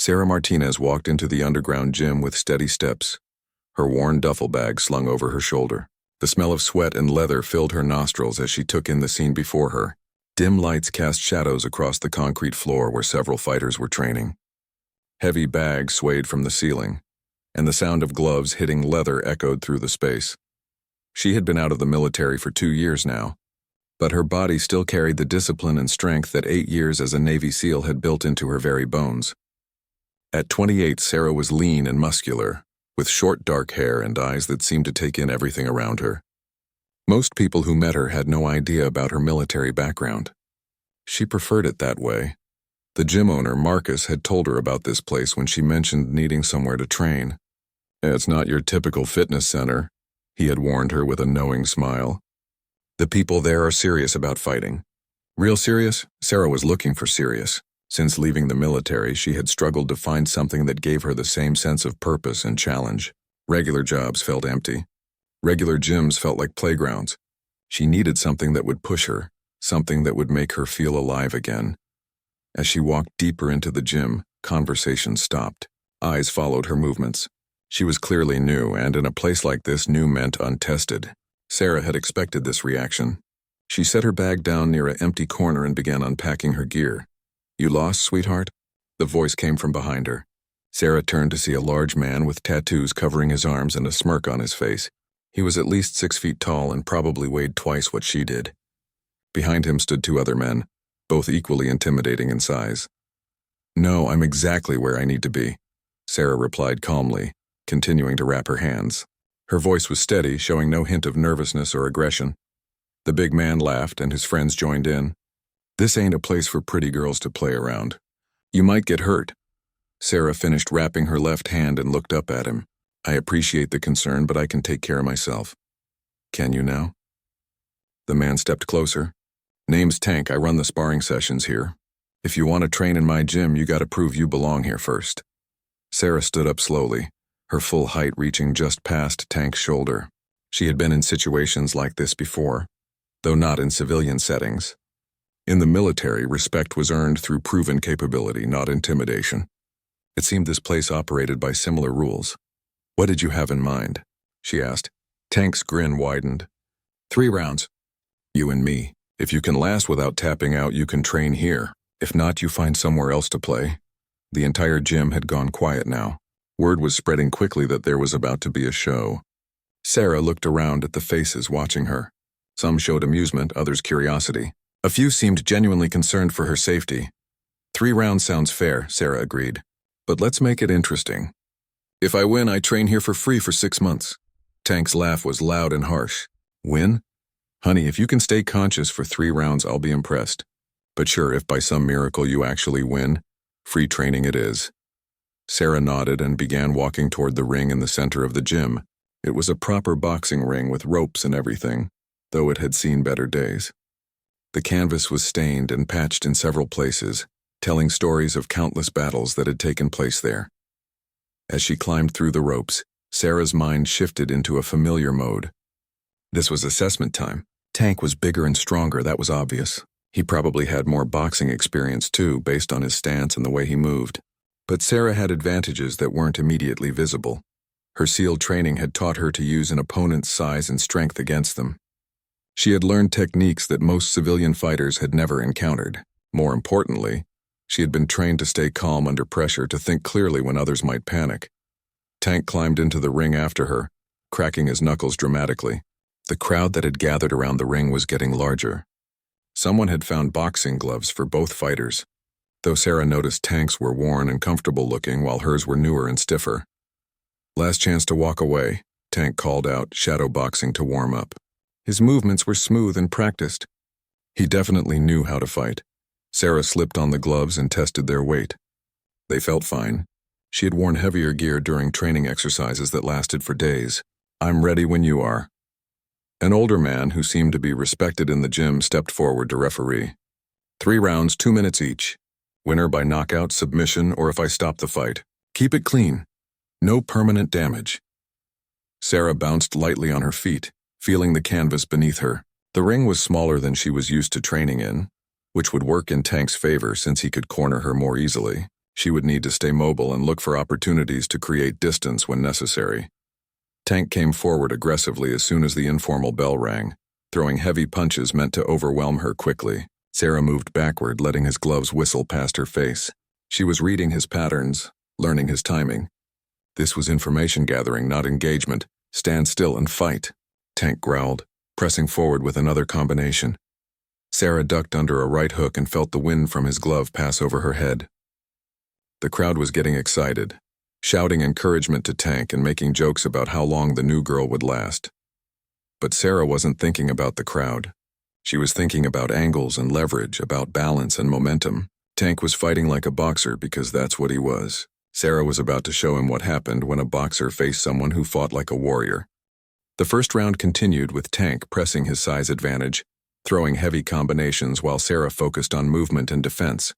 Sarah Martinez walked into the underground gym with steady steps, her worn duffel bag slung over her shoulder. The smell of sweat and leather filled her nostrils as she took in the scene before her. Dim lights cast shadows across the concrete floor where several fighters were training. Heavy bags swayed from the ceiling, and the sound of gloves hitting leather echoed through the space. She had been out of the military for 2 years now, but her body still carried the discipline and strength that 8 years as a Navy SEAL had built into her very bones. At 28, Sarah was lean and muscular, with short dark hair and eyes that seemed to take in everything around her. Most people who met her had no idea about her military background. She preferred it that way. The gym owner, Marcus, had told her about this place when she mentioned needing somewhere to train. "It's not your typical fitness center," he had warned her with a knowing smile. "The people there are serious about fighting." Real serious? Sarah was looking for serious. Since leaving the military, she had struggled to find something that gave her the same sense of purpose and challenge. Regular jobs felt empty. Regular gyms felt like playgrounds. She needed something that would push her, something that would make her feel alive again. As she walked deeper into the gym, conversation stopped. Eyes followed her movements. She was clearly new, and in a place like this, new meant untested. Sarah had expected this reaction. She set her bag down near an empty corner and began unpacking her gear. "You lost, sweetheart?" The voice came from behind her. Sarah turned to see a large man with tattoos covering his arms and a smirk on his face. He was at least 6 feet tall and probably weighed twice what she did. Behind him stood 2 other men, both equally intimidating in size. "No, I'm exactly where I need to be," Sarah replied calmly, continuing to wrap her hands. Her voice was steady, showing no hint of nervousness or aggression. The big man laughed, and his friends joined in. "This ain't a place for pretty girls to play around. You might get hurt." Sarah finished wrapping her left hand and looked up at him. "I appreciate the concern, but I can take care of myself." "Can you now?" The man stepped closer. "Name's Tank. I run the sparring sessions here. If you want to train in my gym, you gotta prove you belong here first." Sarah stood up slowly, her full height reaching just past Tank's shoulder. She had been in situations like this before, though not in civilian settings. In the military, respect was earned through proven capability, not intimidation. It seemed this place operated by similar rules. "What did you have in mind?" she asked. Tank's grin widened. 3 rounds. You and me. If you can last without tapping out, you can train here. If not, you find somewhere else to play. The entire gym had gone quiet now. Word was spreading quickly that there was about to be a show. Sarah looked around at the faces watching her. Some showed amusement, others curiosity. A few seemed genuinely concerned for her safety. 3 rounds sounds fair, Sarah agreed. But let's make it interesting. If I win, I train here for free for 6 months. Tank's laugh was loud and harsh. Win? Honey, if you can stay conscious for 3 rounds, I'll be impressed. But sure, if by some miracle you actually win, free training it is. Sarah nodded and began walking toward the ring in the center of the gym. It was a proper boxing ring with ropes and everything, though it had seen better days. The canvas was stained and patched in several places, telling stories of countless battles that had taken place there. As she climbed through the ropes, Sarah's mind shifted into a familiar mode. This was assessment time. Tank was bigger and stronger, that was obvious. He probably had more boxing experience too, based on his stance and the way he moved. But Sarah had advantages that weren't immediately visible. Her SEAL training had taught her to use an opponent's size and strength against them. She had learned techniques that most civilian fighters had never encountered. More importantly, she had been trained to stay calm under pressure, to think clearly when others might panic. Tank climbed into the ring after her, cracking his knuckles dramatically. The crowd that had gathered around the ring was getting larger. Someone had found boxing gloves for both fighters, though Sarah noticed Tank's were worn and comfortable looking while hers were newer and stiffer. "Last chance to walk away," Tank called out, shadow boxing to warm up. His movements were smooth and practiced. He definitely knew how to fight. Sarah slipped on the gloves and tested their weight. They felt fine. She had worn heavier gear during training exercises that lasted for days. "I'm ready when you are." An older man who seemed to be respected in the gym stepped forward to referee. 3 rounds, 2 minutes each. Winner by knockout, submission, or if I stop the fight. Keep it clean. No permanent damage. Sarah bounced lightly on her feet, feeling the canvas beneath her. The ring was smaller than she was used to training in, which would work in Tank's favor since he could corner her more easily. She would need to stay mobile and look for opportunities to create distance when necessary. Tank came forward aggressively as soon as the informal bell rang, throwing heavy punches meant to overwhelm her quickly. Sarah moved backward, letting his gloves whistle past her face. She was reading his patterns, learning his timing. This was information gathering, not engagement. Stand still and fight, Tank growled, pressing forward with another combination. Sarah ducked under a right hook and felt the wind from his glove pass over her head. The crowd was getting excited, shouting encouragement to Tank and making jokes about how long the new girl would last. But Sarah wasn't thinking about the crowd. She was thinking about angles and leverage, about balance and momentum. Tank was fighting like a boxer because that's what he was. Sarah was about to show him what happened when a boxer faced someone who fought like a warrior. The first round continued with Tank pressing his size advantage, throwing heavy combinations while Sarah focused on movement and defense.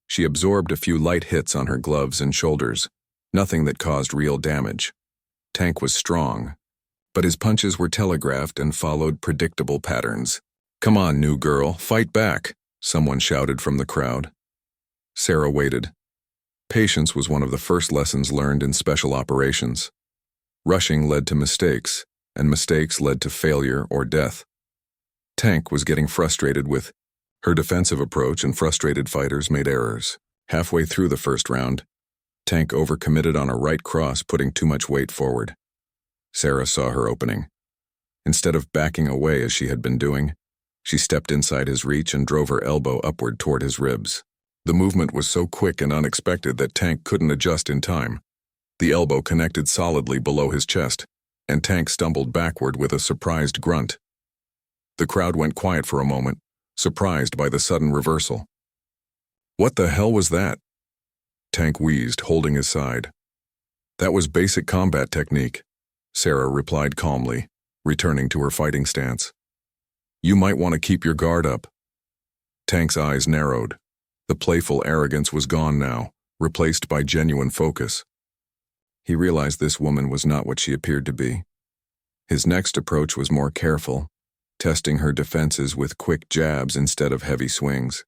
She absorbed a few light hits on her gloves and shoulders, nothing that caused real damage. Tank was strong, but his punches were telegraphed and followed predictable patterns. "Come on, new girl, fight back," someone shouted from the crowd. Sarah waited. Patience was one of the first lessons learned in special operations. Rushing led to mistakes, and mistakes led to failure or death. Tank was getting frustrated with her defensive approach, and frustrated fighters made errors. Halfway through the first round, Tank overcommitted on a right cross, putting too much weight forward. Sarah saw her opening. Instead of backing away as she had been doing, she stepped inside his reach and drove her elbow upward toward his ribs. The movement was so quick and unexpected that Tank couldn't adjust in time. The elbow connected solidly below his chest, and Tank stumbled backward with a surprised grunt. The crowd went quiet for a moment, surprised by the sudden reversal. "What the hell was that?" Tank wheezed, holding his side. "That was basic combat technique," Sarah replied calmly, returning to her fighting stance. "You might want to keep your guard up." Tank's eyes narrowed. The playful arrogance was gone now, replaced by genuine focus. He realized this woman was not what she appeared to be. His next approach was more careful, testing her defenses with quick jabs instead of heavy swings.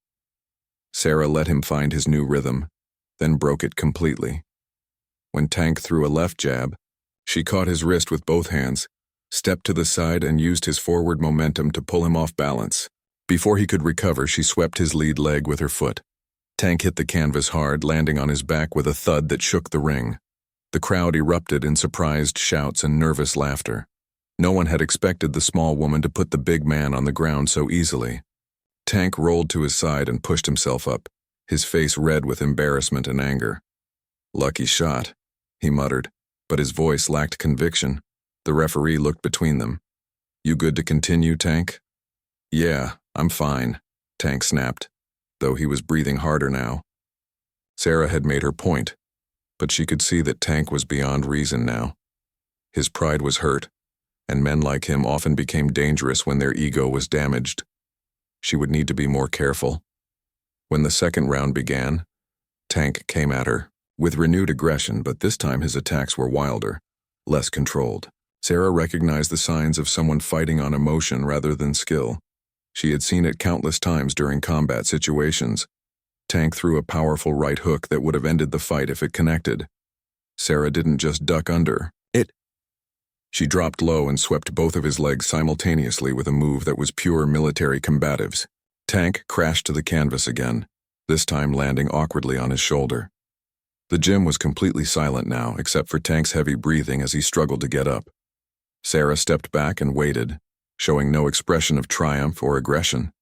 Sarah let him find his new rhythm, then broke it completely. When Tank threw a left jab, she caught his wrist with both hands, stepped to the side and used his forward momentum to pull him off balance. Before he could recover, she swept his lead leg with her foot. Tank hit the canvas hard, landing on his back with a thud that shook the ring. The crowd erupted in surprised shouts and nervous laughter. No one had expected the small woman to put the big man on the ground so easily. Tank rolled to his side and pushed himself up, his face red with embarrassment and anger. "Lucky shot," he muttered, but his voice lacked conviction. The referee looked between them. "You good to continue, Tank?" "Yeah, I'm fine," Tank snapped, though he was breathing harder now. Sarah had made her point, but she could see that Tank was beyond reason now. His pride was hurt, and men like him often became dangerous when their ego was damaged. She would need to be more careful. When the second round began, Tank came at her with renewed aggression, but this time his attacks were wilder, less controlled. Sarah recognized the signs of someone fighting on emotion rather than skill. She had seen it countless times during combat situations. Tank threw a powerful right hook that would have ended the fight if it connected. Sarah didn't just duck under it. She dropped low and swept both of his legs simultaneously with a move that was pure military combatives. Tank crashed to the canvas again, this time landing awkwardly on his shoulder. The gym was completely silent now, except for Tank's heavy breathing as he struggled to get up. Sarah stepped back and waited, showing no expression of triumph or aggression.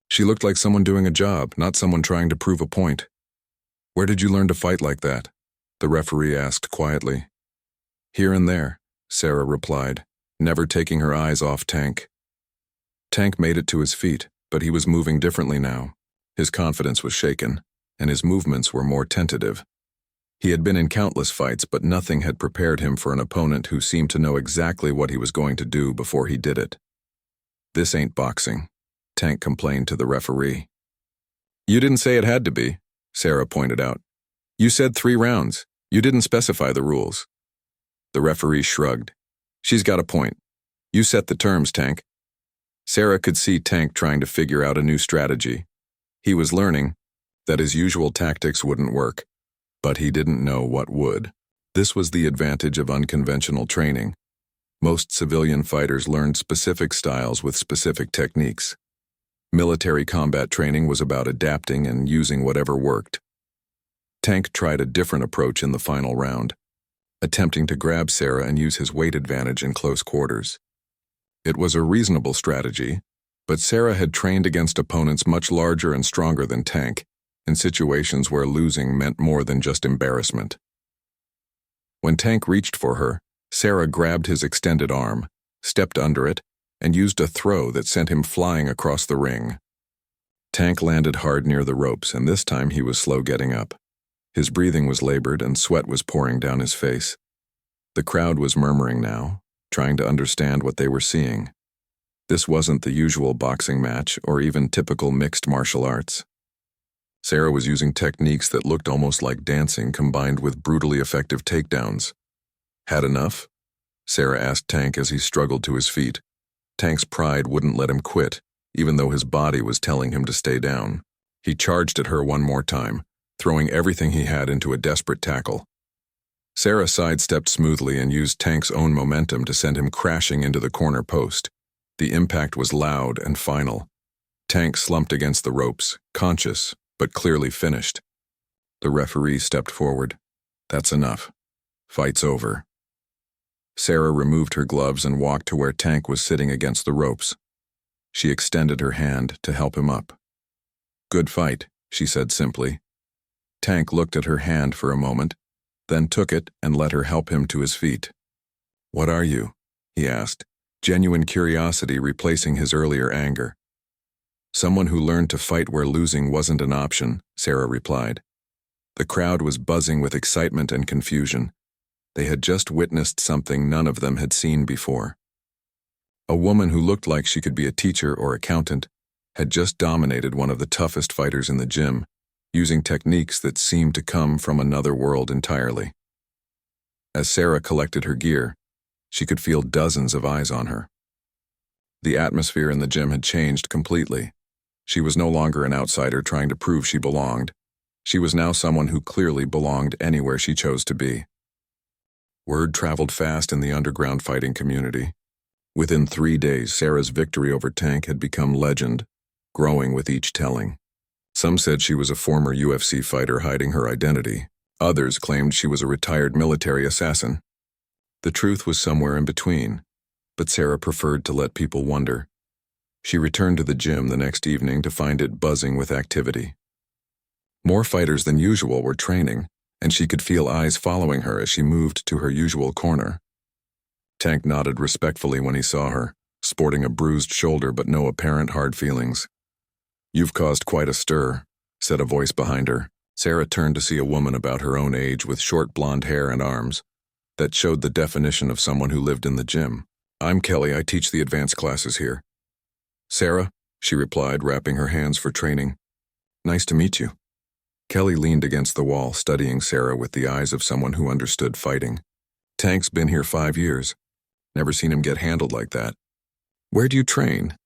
She looked like someone doing a job, not someone trying to prove a point. "Where did you learn to fight like that?" the referee asked quietly. "Here and there," Sarah replied, never taking her eyes off Tank. Tank made it to his feet, but he was moving differently now. His confidence was shaken, and his movements were more tentative. He had been in countless fights, but nothing had prepared him for an opponent who seemed to know exactly what he was going to do before he did it. "This ain't boxing," Tank complained to the referee. "You didn't say it had to be," Sarah pointed out. "You said 3 rounds. You didn't specify the rules." The referee shrugged. "She's got a point. You set the terms, Tank." Sarah could see Tank trying to figure out a new strategy. He was learning, that his usual tactics wouldn't work, but he didn't know what would. This was the advantage of unconventional training. Most civilian fighters learned specific styles with specific techniques. Military combat training was about adapting and using whatever worked. Tank tried a different approach in the final round, attempting to grab Sarah and use his weight advantage in close quarters. It was a reasonable strategy, but Sarah had trained against opponents much larger and stronger than Tank, in situations where losing meant more than just embarrassment. When Tank reached for her, Sarah grabbed his extended arm, stepped under it, and used a throw that sent him flying across the ring. Tank landed hard near the ropes, and this time he was slow getting up. His breathing was labored and sweat was pouring down his face. The crowd was murmuring now, trying to understand what they were seeing. This wasn't the usual boxing match or even typical mixed martial arts. Sarah was using techniques that looked almost like dancing combined with brutally effective takedowns. Had enough? Sarah asked Tank as he struggled to his feet. Tank's pride wouldn't let him quit, even though his body was telling him to stay down. He charged at her one more time, throwing everything he had into a desperate tackle. Sarah sidestepped smoothly and used Tank's own momentum to send him crashing into the corner post. The impact was loud and final. Tank slumped against the ropes, conscious, but clearly finished. The referee stepped forward. "That's enough. Fight's over." Sarah removed her gloves and walked to where Tank was sitting against the ropes. She extended her hand to help him up. "Good fight," she said simply. Tank looked at her hand for a moment, then took it and let her help him to his feet. "What are you?" he asked, genuine curiosity replacing his earlier anger. "Someone who learned to fight where losing wasn't an option," Sarah replied. The crowd was buzzing with excitement and confusion. They had just witnessed something none of them had seen before. A woman who looked like she could be a teacher or accountant had just dominated one of the toughest fighters in the gym, using techniques that seemed to come from another world entirely. As Sarah collected her gear, she could feel dozens of eyes on her. The atmosphere in the gym had changed completely. She was no longer an outsider trying to prove she belonged. She was now someone who clearly belonged anywhere she chose to be. Word traveled fast in the underground fighting community. Within 3 days, Sarah's victory over Tank had become legend, growing with each telling. Some said she was a former UFC fighter hiding her identity. Others claimed she was a retired military assassin. The truth was somewhere in between, but Sarah preferred to let people wonder. She returned to the gym the next evening to find it buzzing with activity. More fighters than usual were training, and she could feel eyes following her as she moved to her usual corner. Tank nodded respectfully when he saw her, sporting a bruised shoulder but no apparent hard feelings. "You've caused quite a stir," said a voice behind her. Sarah turned to see a woman about her own age with short blonde hair and arms that showed the definition of someone who lived in the gym. "I'm Kelly. I teach the advanced classes here." "Sarah," she replied, wrapping her hands for training. "Nice to meet you." Kelly leaned against the wall, studying Sarah with the eyes of someone who understood fighting. "Tank's been here 5 years. Never seen him get handled like that." "Where do you train?"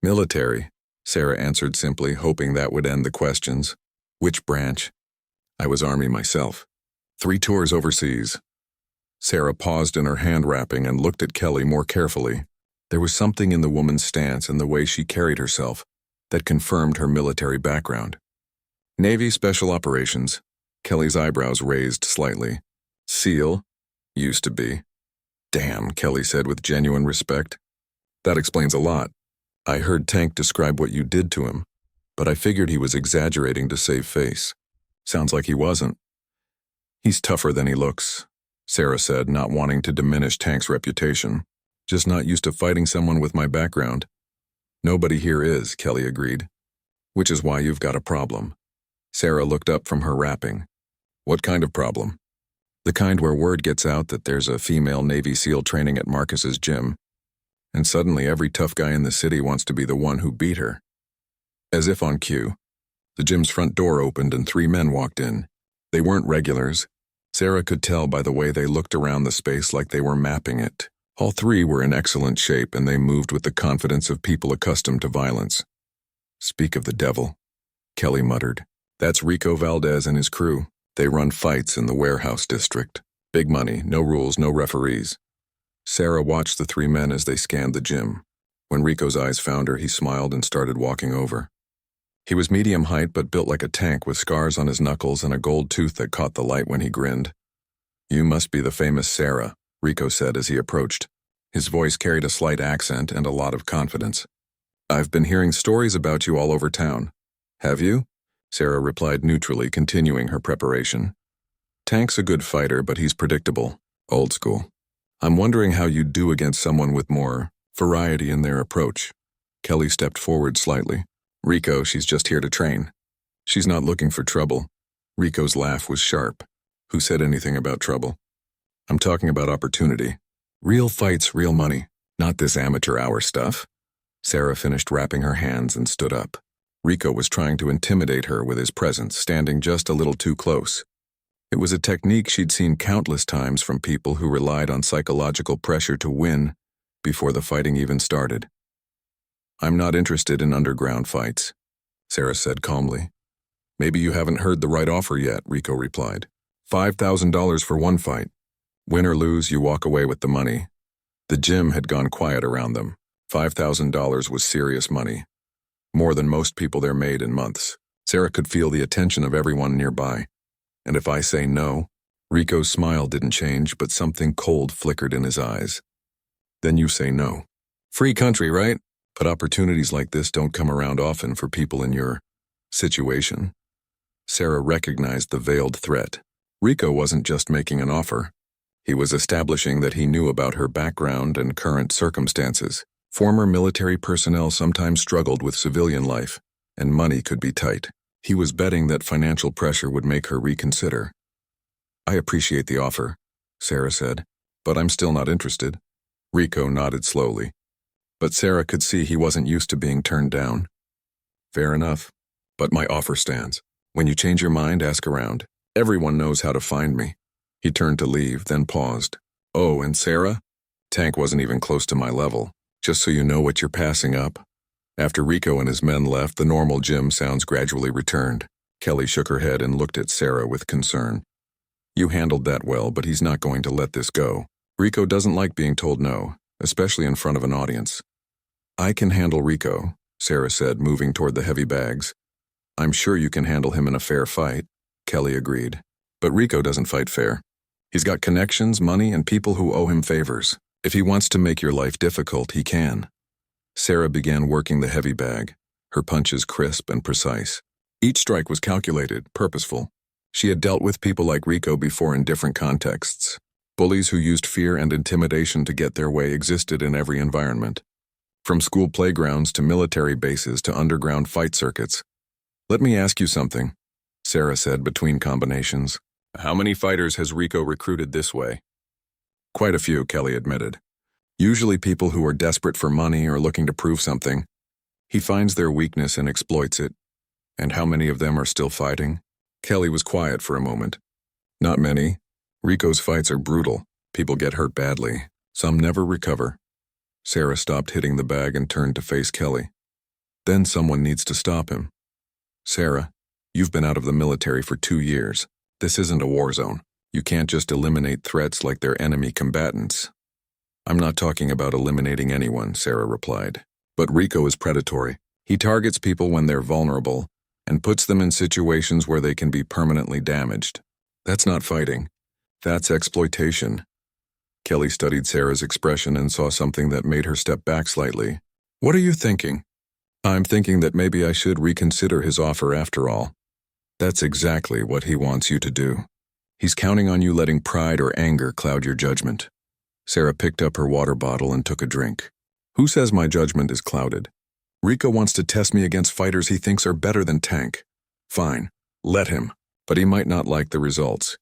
"Military," Sarah answered simply, hoping that would end the questions. "Which branch?" "I was Army myself. 3 tours overseas." Sarah paused in her hand-wrapping and looked at Kelly more carefully. There was something in the woman's stance and the way she carried herself that confirmed her military background. "Navy Special Operations." Kelly's eyebrows raised slightly. "SEAL? Used to be." "Damn," Kelly said with genuine respect. "That explains a lot. I heard Tank describe what you did to him, but I figured he was exaggerating to save face. Sounds like he wasn't." "He's tougher than he looks," Sarah said, not wanting to diminish Tank's reputation. "Just not used to fighting someone with my background." "Nobody here is," Kelly agreed. "Which is why you've got a problem." Sarah looked up from her wrapping. "What kind of problem?" "The kind where word gets out that there's a female Navy SEAL training at Marcus's gym, and suddenly every tough guy in the city wants to be the one who beat her." As if on cue, the gym's front door opened and 3 men walked in. They weren't regulars. Sarah could tell by the way they looked around the space like they were mapping it. All 3 were in excellent shape, and they moved with the confidence of people accustomed to violence. "Speak of the devil," Kelly muttered. That's Rico Valdez and his crew. They run fights in the warehouse district. Big money, no rules, no referees. Sarah watched the three men as they scanned the gym. When Rico's eyes found her, he smiled and started walking over. He was medium height but built like a tank with scars on his knuckles and a gold tooth that caught the light when he grinned. "You must be the famous Sarah," Rico said as he approached. His voice carried a slight accent and a lot of confidence. "I've been hearing stories about you all over town." "Have you?" Sarah replied neutrally, continuing her preparation. "Tank's a good fighter, but he's predictable. Old school. I'm wondering how you'd do against someone with more variety in their approach." Kelly stepped forward slightly. "Rico, she's just here to train. She's not looking for trouble." Rico's laugh was sharp. "Who said anything about trouble? I'm talking about opportunity. Real fights, real money, not this amateur hour stuff." Sarah finished wrapping her hands and stood up. Rico was trying to intimidate her with his presence, standing just a little too close. It was a technique she'd seen countless times from people who relied on psychological pressure to win before the fighting even started. "I'm not interested in underground fights," Sarah said calmly. "Maybe you haven't heard the right offer yet," Rico replied. $5,000 for one fight. Win or lose, you walk away with the money." The gym had gone quiet around them. $5,000 was serious money. More than most people there made in months. Sarah could feel the attention of everyone nearby. "And if I say no?" Rico's smile didn't change, but something cold flickered in his eyes. "Then you say no. Free country, right? But opportunities like this don't come around often for people in your situation." Sarah recognized the veiled threat. Rico wasn't just making an offer. He was establishing that he knew about her background and current circumstances. Former military personnel sometimes struggled with civilian life, and money could be tight. He was betting that financial pressure would make her reconsider. "I appreciate the offer," Sarah said, "but I'm still not interested." Rico nodded slowly. But Sarah could see he wasn't used to being turned down. "Fair enough. But my offer stands. When you change your mind, ask around. Everyone knows how to find me." He turned to leave, then paused. "Oh, and Sarah? Tank wasn't even close to my level. Just so you know what you're passing up." After Rico and his men left, the normal gym sounds gradually returned. Kelly shook her head and looked at Sarah with concern. "You handled that well, but he's not going to let this go. Rico doesn't like being told no, especially in front of an audience." "I can handle Rico," Sarah said, moving toward the heavy bags. "I'm sure you can handle him in a fair fight," Kelly agreed. "But Rico doesn't fight fair. He's got connections, money, and people who owe him favors. If he wants to make your life difficult, he can." Sarah began working the heavy bag, her punches crisp and precise. Each strike was calculated, purposeful. She had dealt with people like Rico before in different contexts. Bullies who used fear and intimidation to get their way existed in every environment. From school playgrounds to military bases to underground fight circuits. "Let me ask you something," Sarah said between combinations. "How many fighters has Rico recruited this way?" "Quite a few," Kelly admitted. "Usually people who are desperate for money or looking to prove something. He finds their weakness and exploits it." "And how many of them are still fighting?" Kelly was quiet for a moment. "Not many. Rico's fights are brutal. People get hurt badly. Some never recover." Sarah stopped hitting the bag and turned to face Kelly. "Then someone needs to stop him. Sarah, you've been out of the military for 2 years. This isn't a war zone. You can't just eliminate threats like they're enemy combatants." "I'm not talking about eliminating anyone," Sarah replied. "But Rico is predatory. He targets people when they're vulnerable and puts them in situations where they can be permanently damaged. That's not fighting. That's exploitation." Kelly studied Sarah's expression and saw something that made her step back slightly. "What are you thinking?" "I'm thinking that maybe I should reconsider his offer after all." "That's exactly what he wants you to do. He's counting on you letting pride or anger cloud your judgment." Sarah picked up her water bottle and took a drink. "Who says my judgment is clouded? Rico wants to test me against fighters he thinks are better than Tank. Fine, let him, but he might not like the results.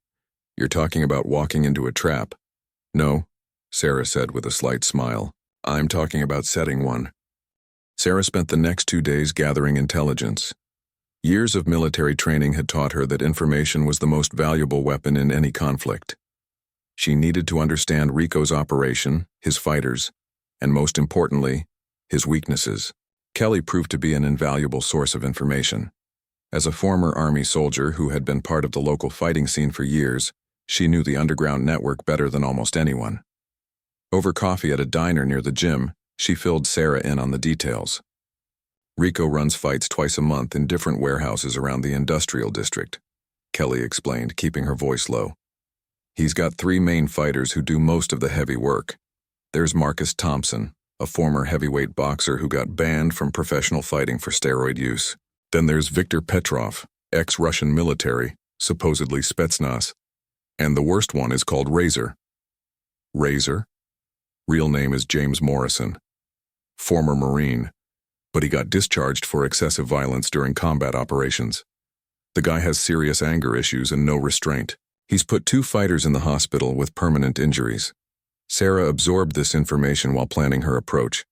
You're talking about walking into a trap." "No," Sarah said with a slight smile. "I'm talking about setting one." Sarah spent the next 2 days gathering intelligence. Years of military training had taught her that information was the most valuable weapon in any conflict. She needed to understand Rico's operation, his fighters, and most importantly, his weaknesses. Kelly proved to be an invaluable source of information. As a former Army soldier who had been part of the local fighting scene for years, she knew the underground network better than almost anyone. Over coffee at a diner near the gym, she filled Sarah in on the details. Rico runs fights twice a month in different warehouses around the industrial district, Kelly explained, keeping her voice low. He's got 3 main fighters who do most of the heavy work. There's Marcus Thompson, a former heavyweight boxer who got banned from professional fighting for steroid use. Then there's Viktor Petrov, ex-Russian military, supposedly Spetsnaz. And the worst one is called Razor. Razor? Real name is James Morrison. Former Marine, but he got discharged for excessive violence during combat operations. The guy has serious anger issues and no restraint. He's put 2 fighters in the hospital with permanent injuries. Sarah absorbed this information while planning her approach.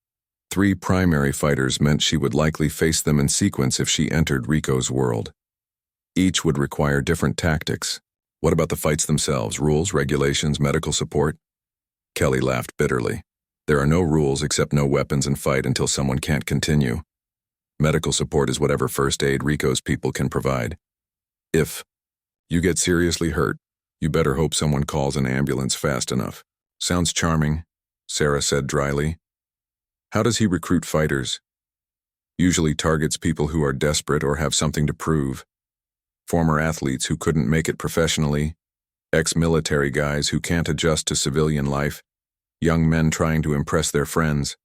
3 primary fighters meant she would likely face them in sequence if she entered Rico's world. Each would require different tactics. What about the fights themselves? Rules, regulations, medical support? Kelly laughed bitterly. There are no rules except no weapons and fight until someone can't continue. Medical support is whatever first aid Rico's people can provide. If you get seriously hurt, you better hope someone calls an ambulance fast enough. Sounds charming, Sarah said dryly. How does he recruit fighters? Usually targets people who are desperate or have something to prove. Former athletes who couldn't make it professionally, ex-military guys who can't adjust to civilian life, young men trying to impress their friends.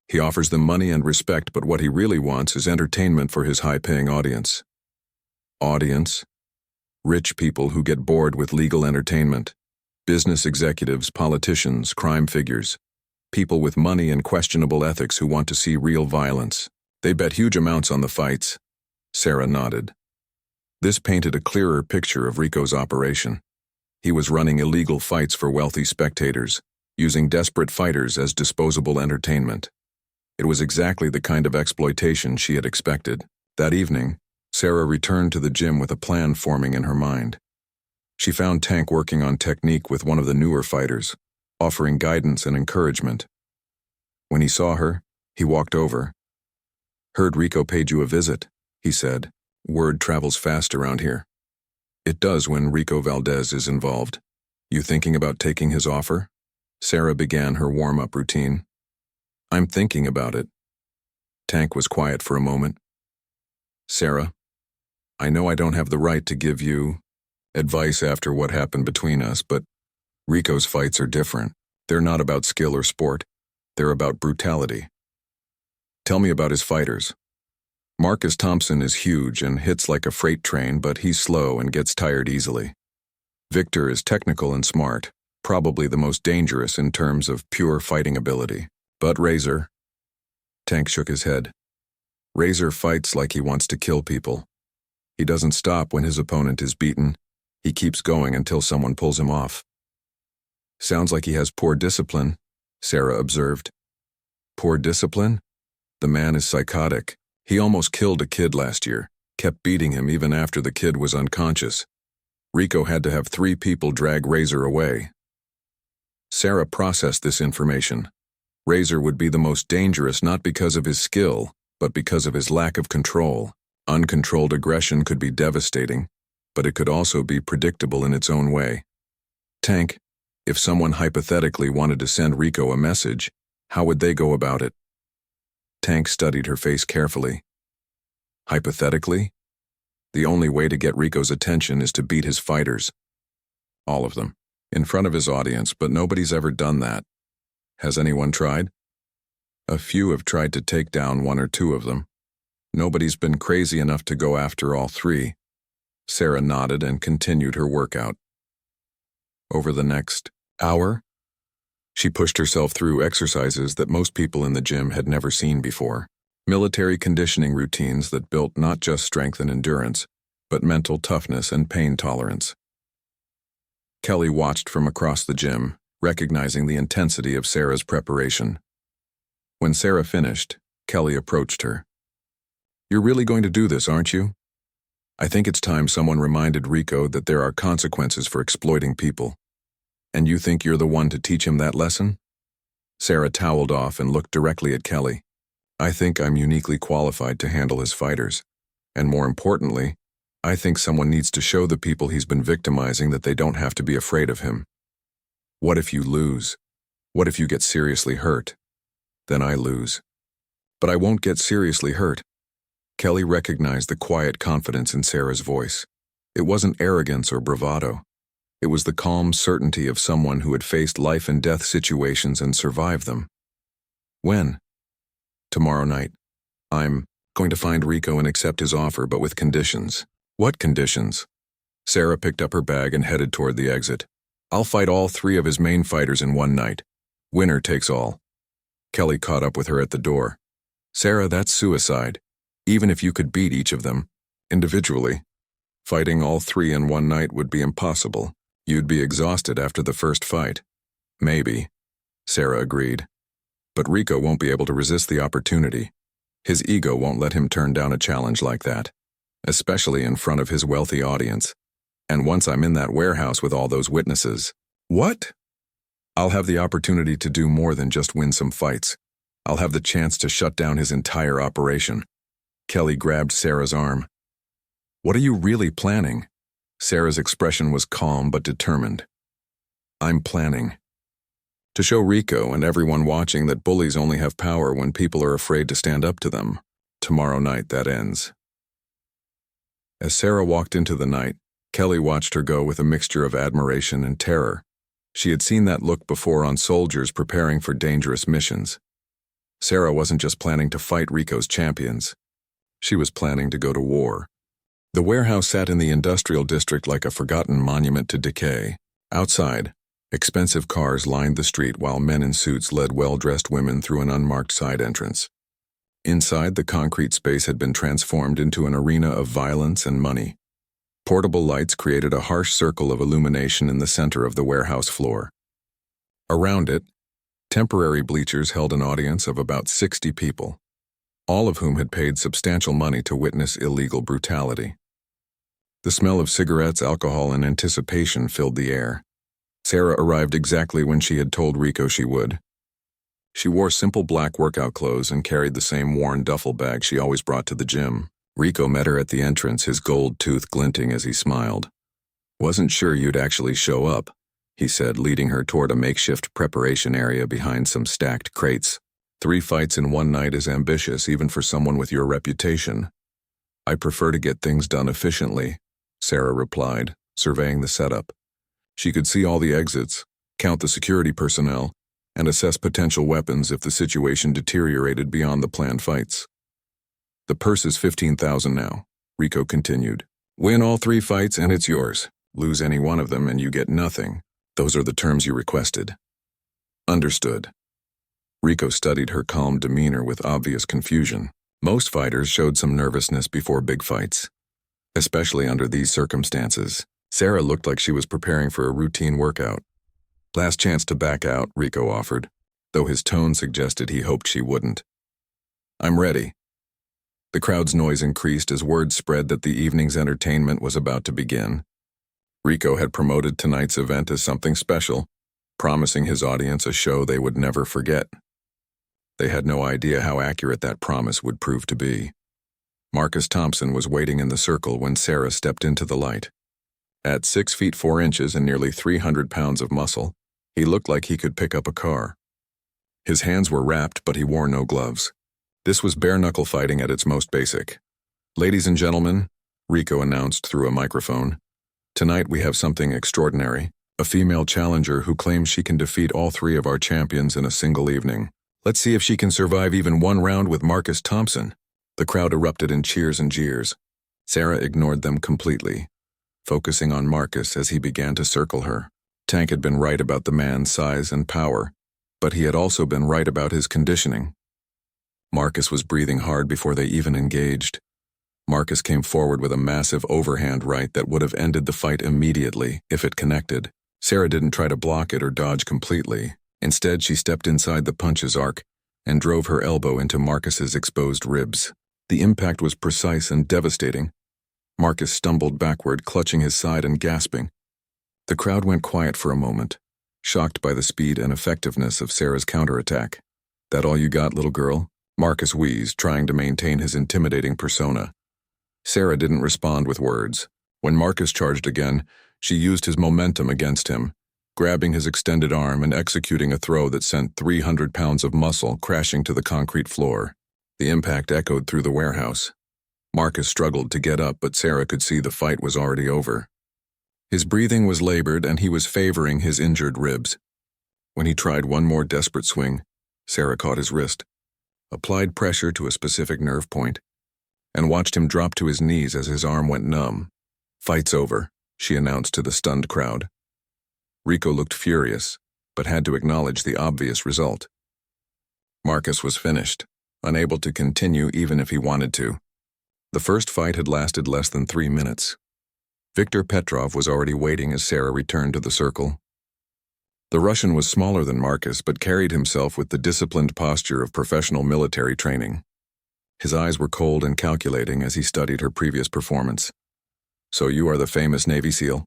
He offers them money and respect, but what he really wants is entertainment for his high-paying audience. Audience? Rich people who get bored with legal entertainment. Business executives, politicians, crime figures. People with money and questionable ethics who want to see real violence. They bet huge amounts on the fights. Sarah nodded. This painted a clearer picture of Rico's operation. He was running illegal fights for wealthy spectators, using desperate fighters as disposable entertainment. It was exactly the kind of exploitation she had expected. That evening, Sarah returned to the gym with a plan forming in her mind. She found Tank working on technique with one of the newer fighters, offering guidance and encouragement. When he saw her, he walked over. "Heard Rico paid you a visit," he said. "Word travels fast around here." "It does when Rico Valdez is involved. You thinking about taking his offer?" Sarah began her warm-up routine. "I'm thinking about it." Tank was quiet for a moment. "Sarah, I know I don't have the right to give you advice after what happened between us, but Rico's fights are different. They're not about skill or sport. They're about brutality. Tell me about his fighters." Marcus Thompson is huge and hits like a freight train, but he's slow and gets tired easily. Victor is technical and smart, probably the most dangerous in terms of pure fighting ability. But Razor? Tank shook his head. Razor fights like he wants to kill people. He doesn't stop when his opponent is beaten. He keeps going until someone pulls him off. Sounds like he has poor discipline, Sarah observed. Poor discipline? The man is psychotic. He almost killed a kid last year, kept beating him even after the kid was unconscious. Rico had to have 3 people drag Razor away. Sarah processed this information. Razor would be the most dangerous not because of his skill, but because of his lack of control. Uncontrolled aggression could be devastating, but it could also be predictable in its own way. Tank, if someone hypothetically wanted to send Rico a message, how would they go about it? Tank studied her face carefully. Hypothetically? The only way to get Rico's attention is to beat his fighters. All of them. In front of his audience, but nobody's ever done that. Has anyone tried? A few have tried to take down 1 or 2 of them. Nobody's been crazy enough to go after all 3. Sarah nodded and continued her workout. Over the next hour, she pushed herself through exercises that most people in the gym had never seen before. Military conditioning routines that built not just strength and endurance, but mental toughness and pain tolerance. Kelly watched from across the gym, recognizing the intensity of Sarah's preparation. When Sarah finished, Kelly approached her. You're really going to do this, aren't you? I think it's time someone reminded Rico that there are consequences for exploiting people. And you think you're the one to teach him that lesson? Sarah toweled off and looked directly at Kelly. I think I'm uniquely qualified to handle his fighters. And more importantly, I think someone needs to show the people he's been victimizing that they don't have to be afraid of him. What if you lose? What if you get seriously hurt? Then I lose. But I won't get seriously hurt. Kelly recognized the quiet confidence in Sarah's voice. It wasn't arrogance or bravado. It was the calm certainty of someone who had faced life and death situations and survived them. When? Tomorrow night. I'm going to find Rico and accept his offer, but with conditions. What conditions? Sarah picked up her bag and headed toward the exit. I'll fight all 3 of his main fighters in one night. Winner takes all. Kelly caught up with her at the door. Sarah, that's suicide. Even if you could beat each of them, individually. Fighting all 3 in one night would be impossible. You'd be exhausted after the first fight. Maybe. Sarah agreed. But Rico won't be able to resist the opportunity. His ego won't let him turn down a challenge like that, especially in front of his wealthy audience. And once I'm in that warehouse with all those witnesses, what? I'll have the opportunity to do more than just win some fights. I'll have the chance to shut down his entire operation. Kelly grabbed Sarah's arm. What are you really planning? Sarah's expression was calm but determined. I'm planning to show Rico and everyone watching that bullies only have power when people are afraid to stand up to them. Tomorrow night that ends. As Sarah walked into the night, Kelly watched her go with a mixture of admiration and terror. She had seen that look before on soldiers preparing for dangerous missions. Sarah wasn't just planning to fight Rico's champions. She was planning to go to war. The warehouse sat in the industrial district like a forgotten monument to decay. Outside, expensive cars lined the street while men in suits led well-dressed women through an unmarked side entrance. Inside, the concrete space had been transformed into an arena of violence and money. Portable lights created a harsh circle of illumination in the center of the warehouse floor. Around it, temporary bleachers held an audience of about 60 people, all of whom had paid substantial money to witness illegal brutality. The smell of cigarettes, alcohol, and anticipation filled the air. Sarah arrived exactly when she had told Rico she would. She wore simple black workout clothes and carried the same worn duffel bag she always brought to the gym. Rico met her at the entrance, his gold tooth glinting as he smiled. Wasn't sure you'd actually show up, he said, leading her toward a makeshift preparation area behind some stacked crates. 3 fights in one night is ambitious even for someone with your reputation. I prefer to get things done efficiently, Sarah replied, surveying the setup. She could see all the exits, count the security personnel, and assess potential weapons if the situation deteriorated beyond the planned fights. The purse is $15,000 now, Rico continued. Win all 3 fights and it's yours. Lose any one of them and you get nothing. Those are the terms you requested. Understood. Rico studied her calm demeanor with obvious confusion. Most fighters showed some nervousness before big fights, especially under these circumstances. Sarah looked like she was preparing for a routine workout. Last chance to back out, Rico offered, though his tone suggested he hoped she wouldn't. I'm ready. The crowd's noise increased as word spread that the evening's entertainment was about to begin. Rico had promoted tonight's event as something special, promising his audience a show they would never forget. They had no idea how accurate that promise would prove to be. Marcus Thompson was waiting in the circle when Sarah stepped into the light. At 6 feet 4 inches and nearly 300 pounds of muscle, he looked like he could pick up a car. His hands were wrapped, but he wore no gloves. This was bare-knuckle fighting at its most basic. Ladies and gentlemen, Rico announced through a microphone, tonight we have something extraordinary, a female challenger who claims she can defeat all 3 of our champions in a single evening. Let's see if she can survive even one round with Marcus Thompson. The crowd erupted in cheers and jeers. Sarah ignored them completely, focusing on Marcus as he began to circle her. Tank had been right about the man's size and power, but he had also been right about his conditioning. Marcus was breathing hard before they even engaged. Marcus came forward with a massive overhand right that would have ended the fight immediately if it connected. Sarah didn't try to block it or dodge completely. Instead, she stepped inside the punch's arc and drove her elbow into Marcus's exposed ribs. The impact was precise and devastating. Marcus stumbled backward, clutching his side and gasping. The crowd went quiet for a moment, shocked by the speed and effectiveness of Sarah's counterattack. That all you got, little girl? Marcus wheezed, trying to maintain his intimidating persona. Sarah didn't respond with words. When Marcus charged again, she used his momentum against him, grabbing his extended arm and executing a throw that sent 300 pounds of muscle crashing to the concrete floor. The impact echoed through the warehouse. Marcus struggled to get up, but Sarah could see the fight was already over. His breathing was labored, and he was favoring his injured ribs. When he tried one more desperate swing, Sarah caught his wrist, applied pressure to a specific nerve point, and watched him drop to his knees as his arm went numb. "Fight's over," she announced to the stunned crowd. Rico looked furious, but had to acknowledge the obvious result. Marcus was finished, unable to continue even if he wanted to. The first fight had lasted less than 3 minutes. Viktor Petrov was already waiting as Sarah returned to the circle. The Russian was smaller than Marcus, but carried himself with the disciplined posture of professional military training. His eyes were cold and calculating as he studied her previous performance. "So you are the famous Navy SEAL?"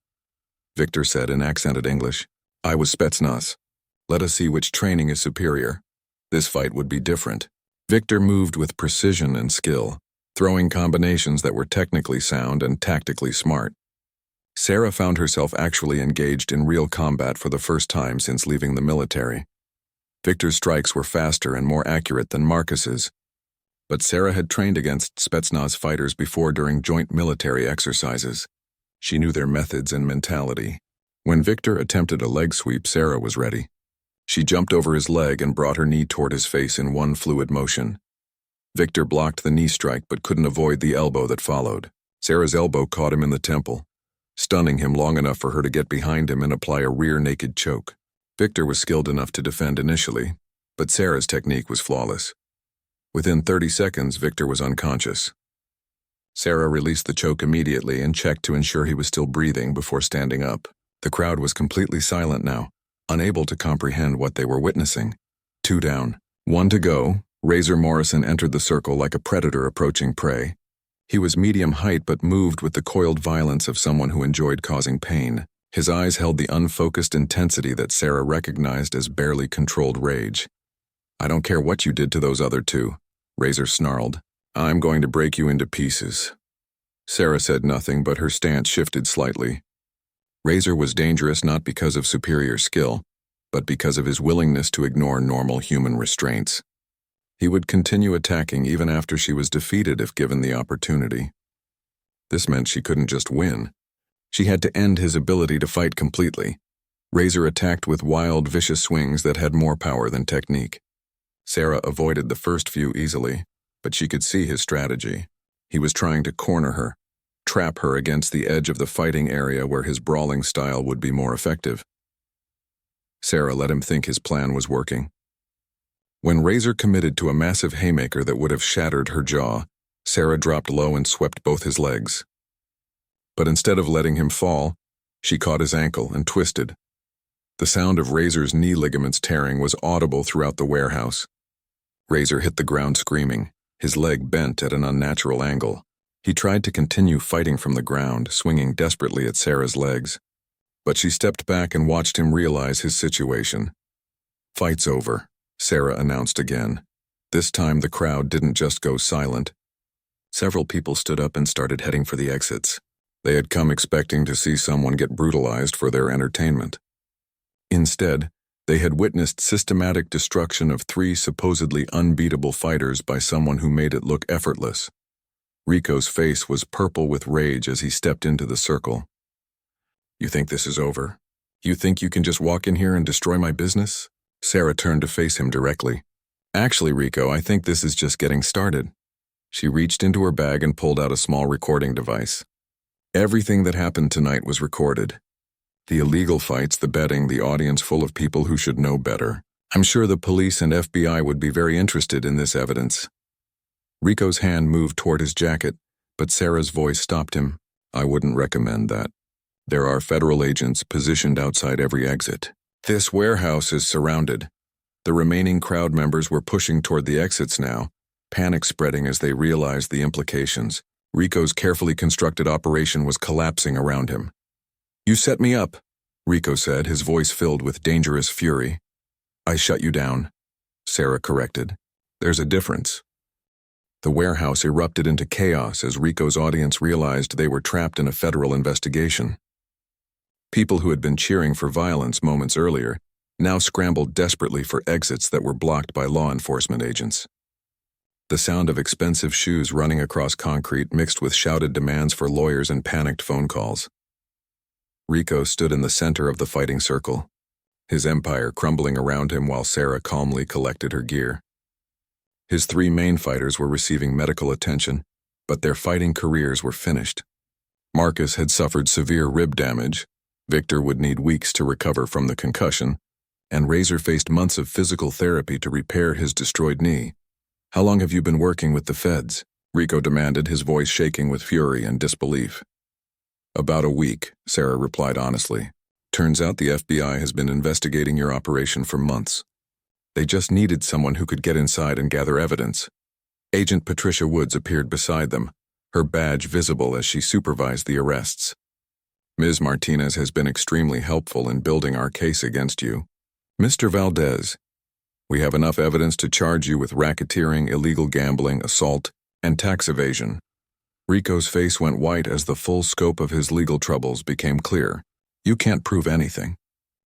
Viktor said in accented English. "I was Spetsnaz. Let us see which training is superior. This fight would be different." Viktor moved with precision and skill, throwing combinations that were technically sound and tactically smart. Sarah found herself actually engaged in real combat for the first time since leaving the military. Viktor's strikes were faster and more accurate than Marcus's, but Sarah had trained against Spetsnaz fighters before during joint military exercises. She knew their methods and mentality. When Viktor attempted a leg sweep, Sarah was ready. She jumped over his leg and brought her knee toward his face in one fluid motion. Viktor blocked the knee strike but couldn't avoid the elbow that followed. Sarah's elbow caught him in the temple, stunning him long enough for her to get behind him and apply a rear naked choke. Viktor was skilled enough to defend initially, but Sarah's technique was flawless. Within 30 seconds, Viktor was unconscious. Sarah released the choke immediately and checked to ensure he was still breathing before standing up. The crowd was completely silent now, unable to comprehend what they were witnessing. 2 down, 1 to go. Razor Morrison entered the circle like a predator approaching prey. He was medium height but moved with the coiled violence of someone who enjoyed causing pain. His eyes held the unfocused intensity that Sarah recognized as barely controlled rage. "I don't care what you did to those other 2, Razor snarled. "I'm going to break you into pieces." Sarah said nothing, but her stance shifted slightly. Razor was dangerous not because of superior skill, but because of his willingness to ignore normal human restraints. He would continue attacking even after she was defeated if given the opportunity. This meant she couldn't just win. She had to end his ability to fight completely. Razor attacked with wild, vicious swings that had more power than technique. Sarah avoided the first few easily, but she could see his strategy. He was trying to corner her, trap her against the edge of the fighting area where his brawling style would be more effective. Sarah let him think his plan was working. When Razor committed to a massive haymaker that would have shattered her jaw, Sarah dropped low and swept both his legs. But instead of letting him fall, she caught his ankle and twisted. The sound of Razor's knee ligaments tearing was audible throughout the warehouse. Razor hit the ground screaming, his leg bent at an unnatural angle. He tried to continue fighting from the ground, swinging desperately at Sarah's legs. But she stepped back and watched him realize his situation. "Fight's over," Sarah announced again. This time the crowd didn't just go silent. Several people stood up and started heading for the exits. They had come expecting to see someone get brutalized for their entertainment. Instead, they had witnessed systematic destruction of 3 supposedly unbeatable fighters by someone who made it look effortless. Rico's face was purple with rage as he stepped into the circle. "You think this is over? You think you can just walk in here and destroy my business?" Sarah turned to face him directly. "Actually, Rico, I think this is just getting started." She reached into her bag and pulled out a small recording device. Everything that happened tonight was recorded. The illegal fights, the betting, the audience full of people who should know better. I'm sure the police and FBI would be very interested in this evidence. Rico's hand moved toward his jacket, but Sarah's voice stopped him. "I wouldn't recommend that. There are federal agents positioned outside every exit. This warehouse is surrounded." The remaining crowd members were pushing toward the exits now, panic spreading as they realized the implications. Rico's carefully constructed operation was collapsing around him. "You set me up," Rico said, his voice filled with dangerous fury. "I shut you down," Sarah corrected. "There's a difference." The warehouse erupted into chaos as Rico's audience realized they were trapped in a federal investigation. People who had been cheering for violence moments earlier now scrambled desperately for exits that were blocked by law enforcement agents. The sound of expensive shoes running across concrete mixed with shouted demands for lawyers and panicked phone calls. Rico stood in the center of the fighting circle, his empire crumbling around him while Sarah calmly collected her gear. His three main fighters were receiving medical attention, but their fighting careers were finished. Marcus had suffered severe rib damage, Victor would need weeks to recover from the concussion, and Razor faced months of physical therapy to repair his destroyed knee. "How long have you been working with the feds?" Rico demanded, his voice shaking with fury and disbelief. "About a week," Sarah replied honestly. "Turns out the FBI has been investigating your operation for months. They just needed someone who could get inside and gather evidence." Agent Patricia Woods appeared beside them, her badge visible as she supervised the arrests. "Ms. Martinez has been extremely helpful in building our case against you. Mr. Valdez, we have enough evidence to charge you with racketeering, illegal gambling, assault, and tax evasion." Rico's face went white as the full scope of his legal troubles became clear. "You can't prove anything.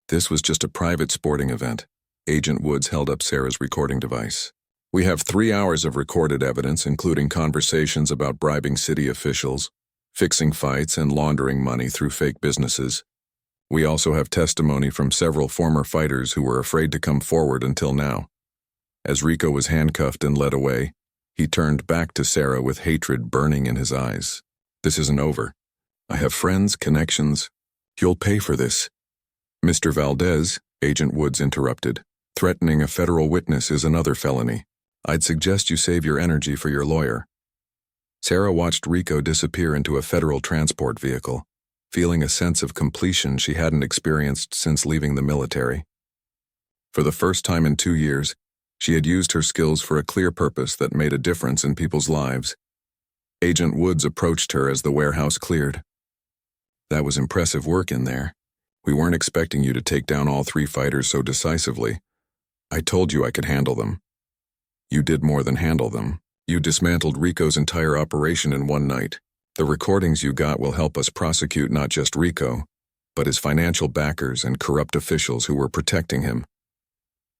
This was just a private sporting event." Agent Woods held up Sarah's recording device. "We have 3 hours of recorded evidence, including conversations about bribing city officials, fixing fights, and laundering money through fake businesses. We also have testimony from several former fighters who were afraid to come forward until now." As Rico was handcuffed and led away, he turned back to Sarah with hatred burning in his eyes. "This isn't over. I have friends, connections. You'll pay for this." "Mr. Valdez," Agent Woods interrupted, "threatening a federal witness is another felony. I'd suggest you save your energy for your lawyer." Sarah watched Rico disappear into a federal transport vehicle, feeling a sense of completion she hadn't experienced since leaving the military. For the first time in 2 years, she had used her skills for a clear purpose that made a difference in people's lives. Agent Woods approached her as the warehouse cleared. "That was impressive work in there. We weren't expecting you to take down all 3 fighters so decisively. I told you I could handle them." "You did more than handle them. You dismantled Rico's entire operation in one night. The recordings you got will help us prosecute not just Rico, but his financial backers and corrupt officials who were protecting him."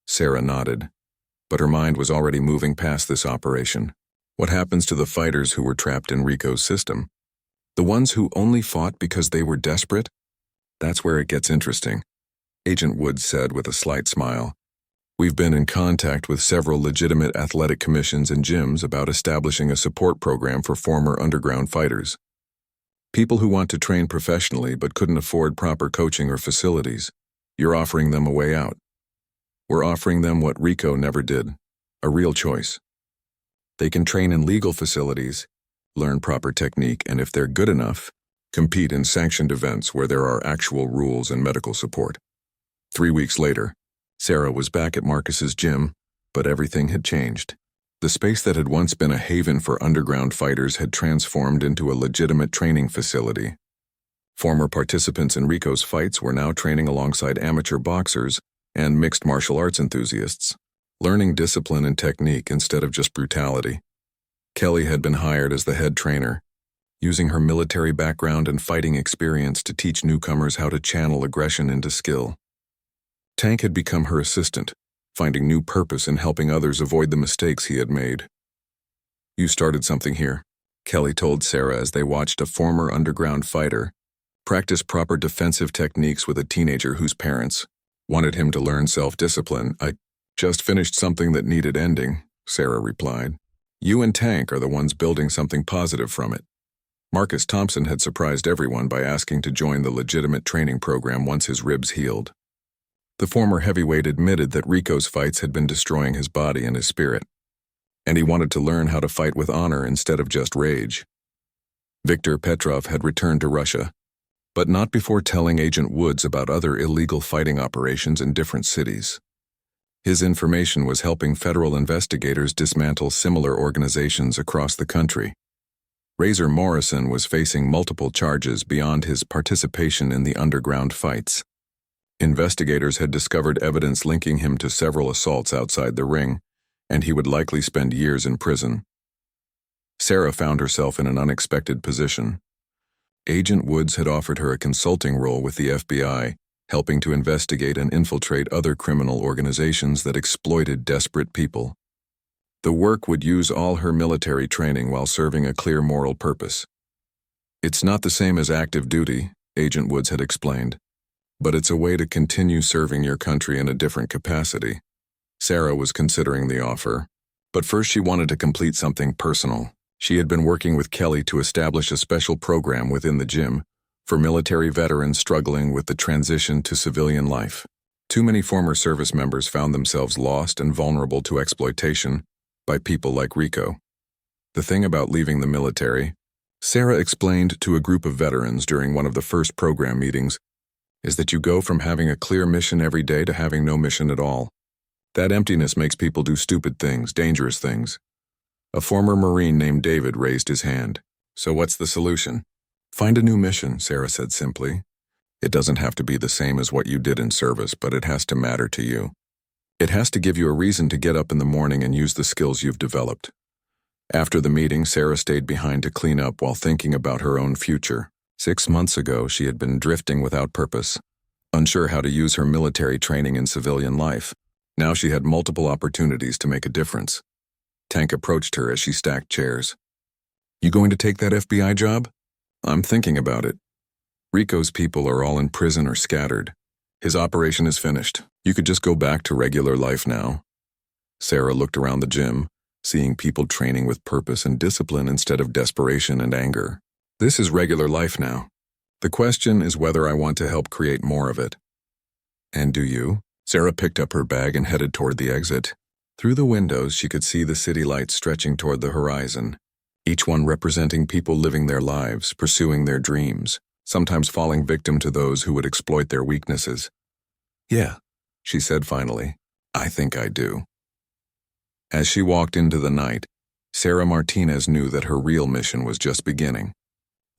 Sarah nodded, but her mind was already moving past this operation. What happens to the fighters who were trapped in Rico's system? The ones who only fought because they were desperate? That's where it gets interesting, Agent Woods said with a slight smile. "We've been in contact with several legitimate athletic commissions and gyms about establishing a support program for former underground fighters. People who want to train professionally but couldn't afford proper coaching or facilities. You're offering them a way out. We're offering them what Rico never did, a real choice. They can train in legal facilities, learn proper technique, and if they're good enough, compete in sanctioned events where there are actual rules and medical support." 3 weeks later, Sarah was back at Marcus's gym, but everything had changed. The space that had once been a haven for underground fighters had transformed into a legitimate training facility. Former participants in Rico's fights were now training alongside amateur boxers and mixed martial arts enthusiasts, learning discipline and technique instead of just brutality. Kelly had been hired as the head trainer, using her military background and fighting experience to teach newcomers how to channel aggression into skill. Tank had become her assistant, finding new purpose in helping others avoid the mistakes he had made. "You started something here," Kelly told Sarah as they watched a former underground fighter practice proper defensive techniques with a teenager whose parents wanted him to learn self-discipline. "I just finished something that needed ending," Sarah replied. "You and Tank are the ones building something positive from it." Marcus Thompson had surprised everyone by asking to join the legitimate training program once his ribs healed. The former heavyweight admitted that Rico's fights had been destroying his body and his spirit, and he wanted to learn how to fight with honor instead of just rage. Viktor Petrov had returned to Russia, but not before telling Agent Woods about other illegal fighting operations in different cities. His information was helping federal investigators dismantle similar organizations across the country. Razor Morrison was facing multiple charges beyond his participation in the underground fights. Investigators had discovered evidence linking him to several assaults outside the ring, and he would likely spend years in prison. Sarah found herself in an unexpected position. Agent Woods had offered her a consulting role with the FBI, helping to investigate and infiltrate other criminal organizations that exploited desperate people. The work would use all her military training while serving a clear moral purpose. It's not the same as active duty, Agent Woods had explained, but it's a way to continue serving your country in a different capacity. Sarah was considering the offer, but first she wanted to complete something personal. She had been working with Kelly to establish a special program within the gym for military veterans struggling with the transition to civilian life. Too many former service members found themselves lost and vulnerable to exploitation by people like Rico. The thing about leaving the military, Sarah explained to a group of veterans during one of the first program meetings, is that you go from having a clear mission every day to having no mission at all. That emptiness makes people do stupid things, dangerous things. A former Marine named David raised his hand. So what's the solution? Find a new mission, Sarah said simply. It doesn't have to be the same as what you did in service, but it has to matter to you. It has to give you a reason to get up in the morning and use the skills you've developed. After the meeting, Sarah stayed behind to clean up while thinking about her own future. 6 months ago, she had been drifting without purpose, unsure how to use her military training in civilian life. Now she had multiple opportunities to make a difference. Tank approached her as she stacked chairs. You going to take that FBI job? I'm thinking about it. Rico's people are all in prison or scattered. His operation is finished. You could just go back to regular life now. Sarah looked around the gym, seeing people training with purpose and discipline instead of desperation and anger. This is regular life now. The question is whether I want to help create more of it. And do you? Sarah picked up her bag and headed toward the exit. Through the windows, she could see the city lights stretching toward the horizon, each one representing people living their lives, pursuing their dreams, sometimes falling victim to those who would exploit their weaknesses. Yeah, she said finally, I think I do. As she walked into the night, Sarah Martinez knew that her real mission was just beginning.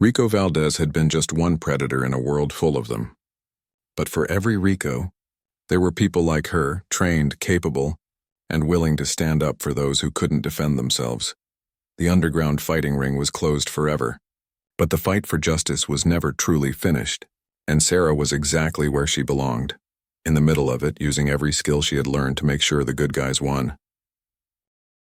Rico Valdez had been just one predator in a world full of them. But for every Rico, there were people like her, trained, capable, and willing to stand up for those who couldn't defend themselves. The underground fighting ring was closed forever, but the fight for justice was never truly finished, and Sarah was exactly where she belonged, in the middle of it, using every skill she had learned to make sure the good guys won.